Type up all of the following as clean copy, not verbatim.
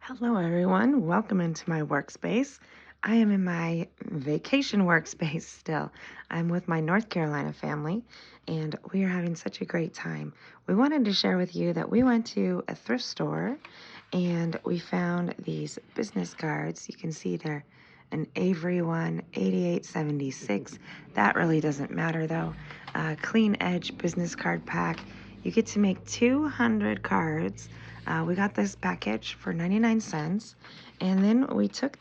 Hello everyone, welcome into my workspace. I am in my vacation workspace still. I'm with my North Carolina family and we are having such a great time. We wanted to share with you that we went to a thrift store and we found these business cards. You can see they're an Avery one, 8876. That really doesn't matter though. Clean Edge business card pack. You get to make 200 cards. We got this package for 99 cents, and then we took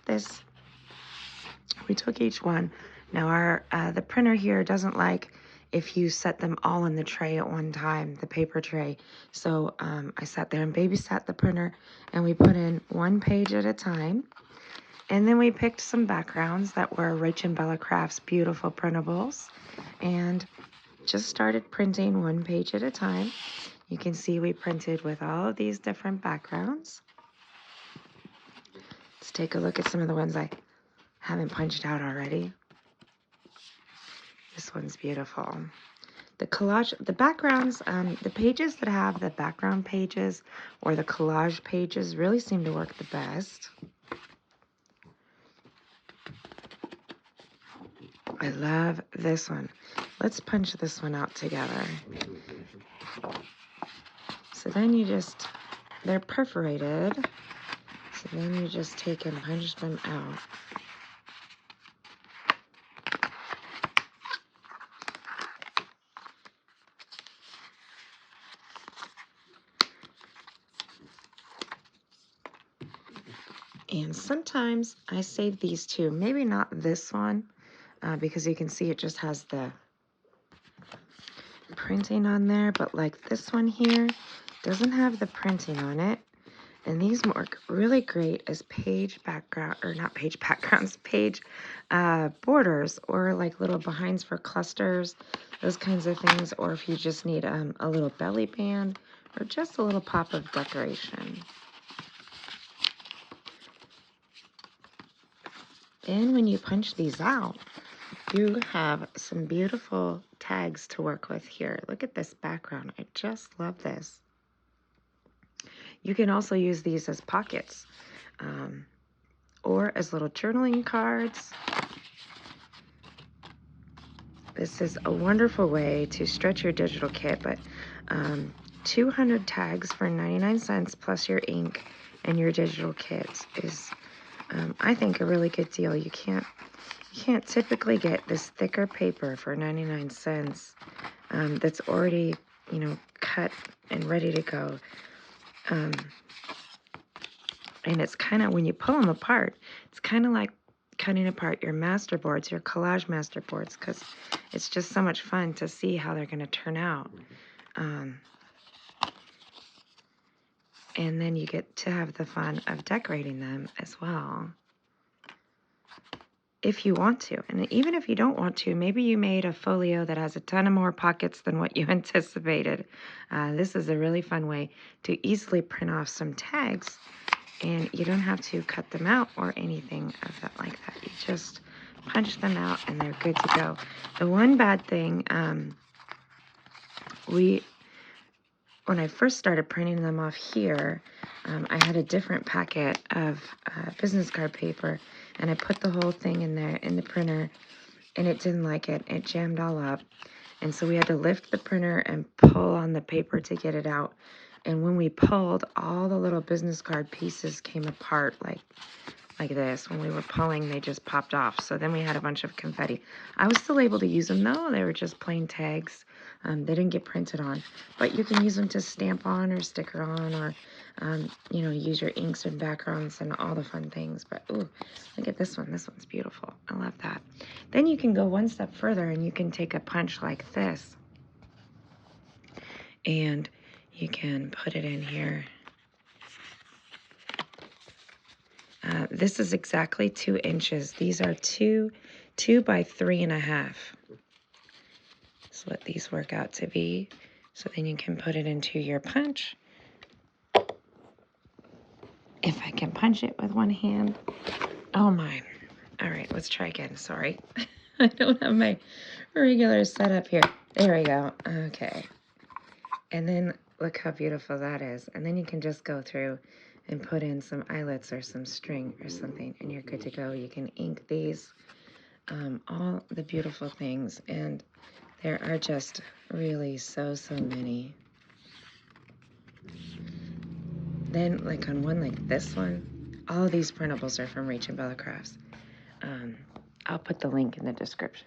each one. Now the printer here doesn't like if you set them all in the tray at one time, the paper tray. So I sat there and babysat the printer, and we put in one page at a time. And then we picked some backgrounds that were RachandBella Crafts beautiful printables, and just started printing one page at a time. You can see we printed with all of these different backgrounds. Let's take a look at some of the ones I haven't punched out already. This one's beautiful. The collage, the backgrounds, the pages that have the background pages or the collage pages really seem to work the best. I love this one. Let's punch this one out together. So then they're perforated. So then you just take and punch them out. And sometimes I save these too. Maybe not this one, because you can see it just has the printing on there, but like this one here doesn't have the printing on it. And these work really great as page background, or not page backgrounds, page borders, or like little behinds for clusters, those kinds of things. Or if you just need a little belly band or just a little pop of decoration. And when you punch these out, you have some beautiful tags to work with here. Look at this background. I just love this. You can also use these as pockets or as little journaling cards. This is a wonderful way to stretch your digital kit, but 200 tags for 99 cents plus your ink and your digital kit is, I think, a really good deal. You can't typically get this thicker paper for 99 cents that's already, cut and ready to go. And it's kind of, when you pull them apart, it's kind of like cutting apart your masterboards, your collage masterboards, because it's just so much fun to see how they're going to turn out. And then you get to have the fun of decorating them as well, if you want to. And even if you don't want to, maybe you made a folio that has a ton of more pockets than what you anticipated. This is a really fun way to easily print off some tags, and you don't have to cut them out or anything of that like that. You just punch them out and they're good to go. The one bad thing, when I first started printing them off here, I had a different packet of business card paper, and I put the whole thing in there in the printer, and it didn't like it. It jammed all up, and so we had to lift the printer and pull on the paper to get it out. And when we pulled, all the little business card pieces came apart like this. When we were pulling, they just popped off. So then we had a bunch of confetti. I was still able to use them though. They were just plain tags. They didn't get printed on, but you can use them to stamp on or sticker on, or use your inks and backgrounds and all the fun things. But ooh, look at this one. This one's beautiful. I love that. Then you can go one step further and you can take a punch like this, and you can put it in here. This is exactly 2 inches. These are 2 by 3.5. That's what these work out to be. So then you can put it into your punch. If I can punch it with one hand. Oh my. All right, let's try again. Sorry. I don't have my regular setup here. There we go. Okay. And then Look how beautiful that is. And then you can just go through and put in some eyelets or some string or something, and you're good to go. You can ink these, all the beautiful things. And there are just really so many. Then, like on one like this one, all of these printables are from RachandBella Crafts. I'll put the link in the description.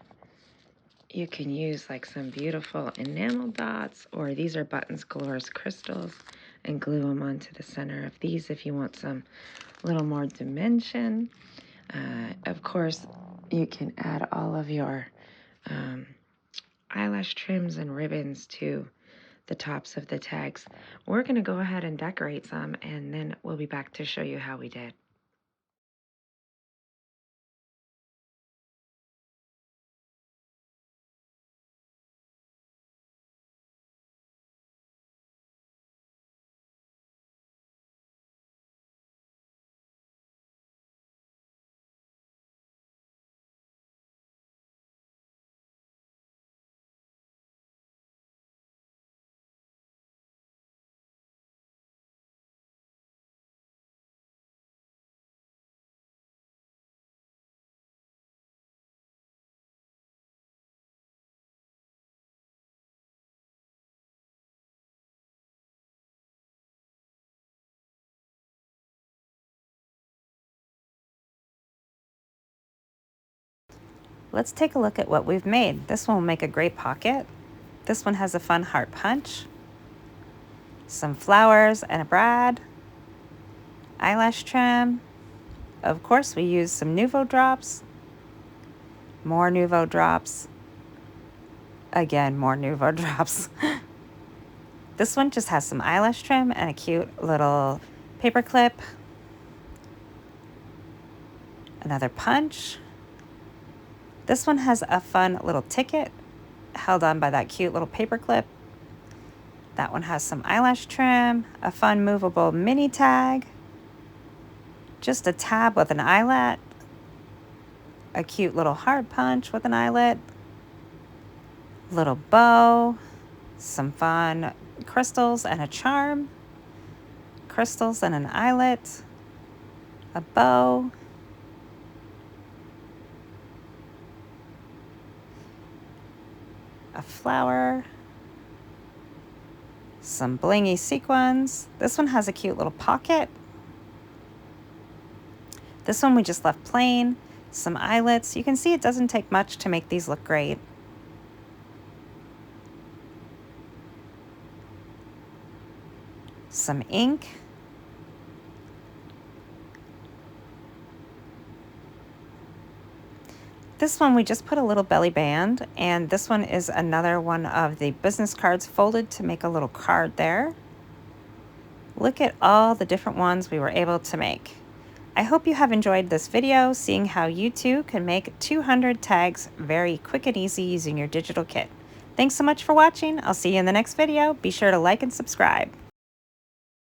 You can use like some beautiful enamel dots, or these are Buttons Galores crystals, and glue them onto the center of these if you want some little more dimension. Of course, you can add all of your eyelash trims and ribbons to the tops of the tags. We're going to go ahead and decorate some, and then we'll be back to show you how we did. Let's take a look at what we've made. This one will make a great pocket. This one has a fun heart punch, some flowers and a brad, eyelash trim. Of course, we used some Nouveau drops, more Nouveau drops, again, more Nouveau drops. This one just has some eyelash trim and a cute little paper clip, another punch. This one has a fun little ticket held on by that cute little paper clip. That one has some eyelash trim, a fun movable mini tag, just a tab with an eyelet, a cute little heart punch with an eyelet, little bow, some fun crystals and a charm, crystals and an eyelet, a bow, a flower, some blingy sequins. This one has a cute little pocket. This one we just left plain, some eyelets. You can see it doesn't take much to make these look great. Some ink. This one we just put a little belly band, and this one is another one of the business cards folded to make a little card there. Look at all the different ones we were able to make. I hope you have enjoyed this video, seeing how you too can make 200 tags very quick and easy using your digital kit. Thanks so much for watching. I'll see you in the next video. Be sure to like and subscribe.